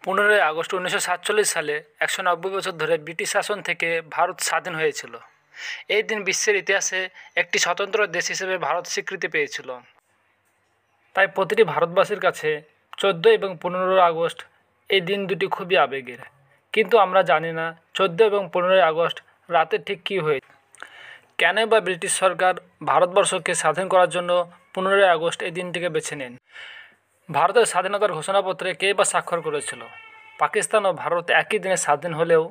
15 August 1947 সালে 190 বছর ধরে ব্রিটিশ শাসন থেকে ভারত স্বাধীন হয়েছিল। এই দিন বিশ্বের ইতিহাসে একটি স্বতন্ত্র দেশ হিসেবে ভারত স্বীকৃতি পেয়েছিল। তাই প্রতিটি ভারতবাসীর কাছে 14 এবং 15 আগস্ট এই দিন দুটি খুবই আবেগের। কিন্তু আমরা জানি না 14 এবং 15 আগস্ট রাতে ঠিক কী হয়েছে। কেন বা ব্রিটিশ সরকার ভারতবর্ষকে স্বাধীন করার জন্য 15 আগস্ট এই দিনটিকে বেছে নেন। ভারতের স্বাধীনতার ঘোষণাপত্রে কে বা স্বাক্ষর করেছিল? পাকিস্তান ও ভারত একই দিনে স্বাধীন হলেও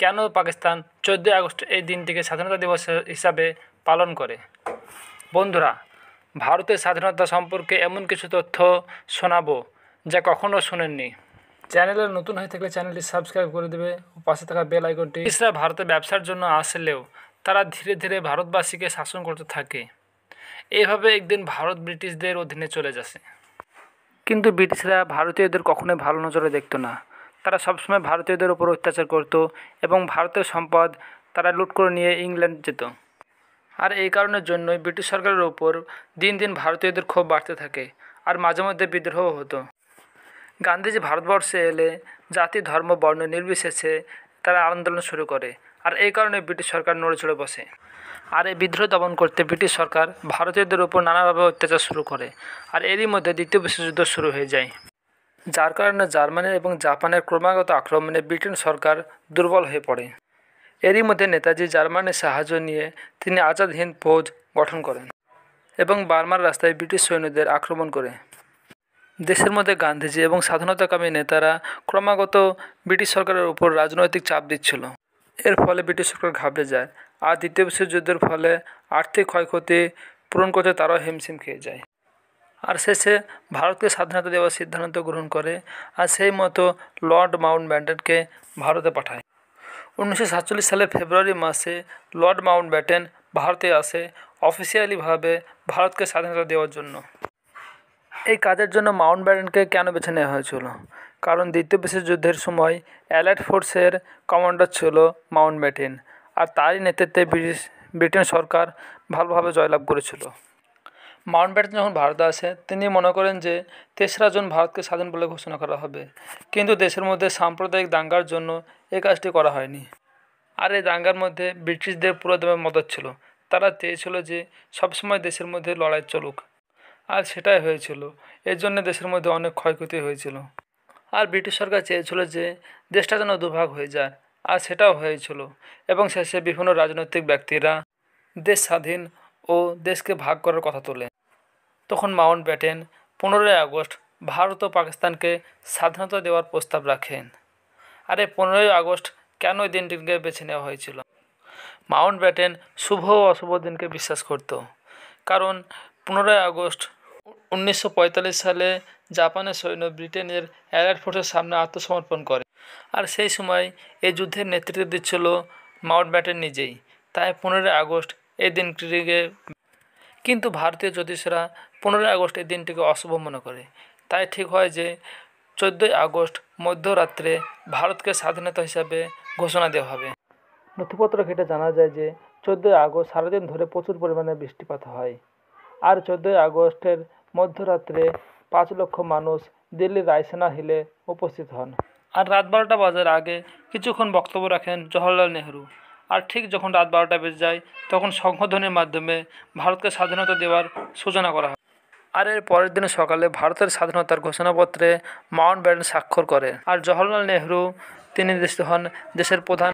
কেন পাকিস্তান 14 আগস্ট এই দিনটিকে স্বাধীনতা দিবস হিসাবে পালন করে? বন্ধুরা, ভারতের স্বাধীনতা সম্পর্কে এমন কিছু তথ্য শোনাবো যা কখনো শোনেননি। চ্যানেলে নতুন হয়ে থাকলে চ্যানেলটি সাবস্ক্রাইব করে দেবে ও পাশে থাকা বেল আইকনটি। ব্রিটিশরা ভারতে ব্যবসার জন্য আসলেও তারা ধীরে ধীরে ভারতবাসীকে শাসন করতে থাকে। এইভাবে একদিন ভারত ব্রিটিশদের অধীনে চলে যাচ্ছে। কিন্তু ব্রিটিশরা ভারতীয়দের কখনোই ভালো নজরে দেখতো না। তারা সবসময় ভারতীয়দের ওপর অত্যাচার করত এবং ভারতের সম্পদ তারা লুট করে নিয়ে ইংল্যান্ড যেত। আর এই কারণের জন্যই ব্রিটিশ সরকারের ওপর দিন দিন ভারতীয়দের ক্ষোভ বাড়তে থাকে আর মাঝে মধ্যে বিদ্রোহ হতো। গান্ধীজি ভারতবর্ষে এলে জাতি ধর্ম বর্ণ নির্বিশেষে তারা আন্দোলন শুরু করে, আর এই কারণে ব্রিটিশ সরকার নড়ে চড়ে বসে। আর এই বিদ্রোহ দমন করতে ব্রিটিশ সরকার ভারতীয়দের ওপর নানাভাবে অত্যাচার শুরু করে, আর এরই মধ্যে দ্বিতীয় বিশ্বযুদ্ধ শুরু হয়ে যায়। যার কারণে জার্মানি এবং জাপানের ক্রমাগত আক্রমণে ব্রিটেন সরকার দুর্বল হয়ে পড়ে। এরই মধ্যে নেতাজি জার্মানির সাহায্য নিয়ে তিনি আজাদ হিন্দ ফৌজ গঠন করেন এবং বার্মার রাস্তায় ব্রিটিশ সৈন্যদের আক্রমণ করে। দেশের মধ্যে গান্ধীজি এবং স্বাধীনতাকামী নেতারা ক্রমাগত ব্রিটিশ সরকারের উপর রাজনৈতিক চাপ দিচ্ছিল। এর ফলে ব্রিটিশ সরকার ঘাবড়ে যায়, আর দ্বিতীয় বিশ্বযুদ্ধের ফলে আর্থিক ক্ষয়ক্ষতি পূরণ করতে তারাও হিমশিম খেয়ে যায়। আর শেষে ভারতকে স্বাধীনতা দেওয়ার সিদ্ধান্ত গ্রহণ করে, আর সেই মতো লর্ড মাউন্টব্যাটেনকে ভারতে পাঠায়। 1947 সালের ফেব্রুয়ারি মাসে লর্ড মাউন্টব্যাটেন ভারতে আসে অফিসিয়ালিভাবে ভারতকে স্বাধীনতা দেওয়ার জন্য। এই কাজের জন্য মাউন্টব্যাটেনকে কেন বেছে নেওয়া হয়েছিল? কারণ দ্বিতীয় বিশ্বযুদ্ধের সময় অ্যালাইড ফোর্সের কমান্ডার ছিল মাউন্টব্যাটেন, আর তারই নেতৃত্বে ব্রিটেন সরকার ভালোভাবে জয়লাভ করেছিল। মাউন্টব্যাটেন যখন ভারতে আসে তিনি মনে করেন যে 3রা জুন ভারতকে স্বাধীন বলে ঘোষণা করা হবে, কিন্তু দেশের মধ্যে সাম্প্রদায়িক দাঙ্গার জন্য এই কাজটি করা হয়নি। আর এই দাঙ্গার মধ্যে ব্রিটিশদের পুরোদমে মদত ছিল। তারা চেয়েছিল যে সবসময় দেশের মধ্যে লড়াই চলুক, আর সেটাই হয়েছিল। এর জন্য দেশের মধ্যে অনেক ক্ষয়ক্ষতি হয়েছিল। আর ব্রিটিশ সরকার চেয়েছিল যে দেশটা যেন দুভাগ হয়ে যায়, আর সেটাও হয়েছিল। এবং শেষে বিভিন্ন রাজনৈতিক ব্যক্তিরা দেশ স্বাধীন ও দেশকে ভাগ করার কথা তোলে। তখন মাউন্টব্যাটেন 15 আগস্ট ভারত ও পাকিস্তানকে স্বাধীনতা দেওয়ার প্রস্তাব রাখেন। আর এই 15 আগস্ট কেন এই দিনটিকে বেছে নেওয়া হয়েছিল? মাউন্টব্যাটেন শুভ ও অশুভ দিনকে বিশ্বাস করত। কারণ 15 আগস্ট 1945 সালে জাপানের সৈন্য ব্রিটেনের অ্যালাইড ফোর্সের সামনে আত্মসমর্পণ করে, আর সেই সময় এই যুদ্ধের নেতৃত্ব দিচ্ছিল মাউন্টব্যাটেন নিজেই। তাই 15 আগস্ট এই দিনটিকে। কিন্তু ভারতীয় জ্যোতিষরা 15 আগস্ট এই দিনটিকে অশুভ মনে করে। তাই ঠিক হয় যে 14 আগস্ট মধ্যরাত্রে ভারতকে স্বাধীনতা হিসাবে ঘোষণা দেওয়া হবে। নথিপত্র ঘেঁটে জানা যায় যে 14 আগস্ট সারাদিন ধরে প্রচুর পরিমাণে বৃষ্টিপাত হয়, আর 14 আগস্টের মধ্যরাত্রে 5 লক্ষ মানুষ দিল্লির রায়সিনা হিলে উপস্থিত হন। আর রাত 12টা বাজার আগে কিছুক্ষণ বক্তব্য রাখেন জওহরলাল নেহরু। আর ঠিক যখন রাত 12টা বেজে যায় তখন শঙ্খধ্বনির মাধ্যমে ভারতকে স্বাধীনতা দেওয়ার সূচনা করা হয়। আর এর পরের দিন সকালে ভারতের স্বাধীনতার ঘোষণাপত্রে মাউন্টব্যাটেন স্বাক্ষর করে, আর জওহরলাল নেহরু তিনি হন দেশের প্রধান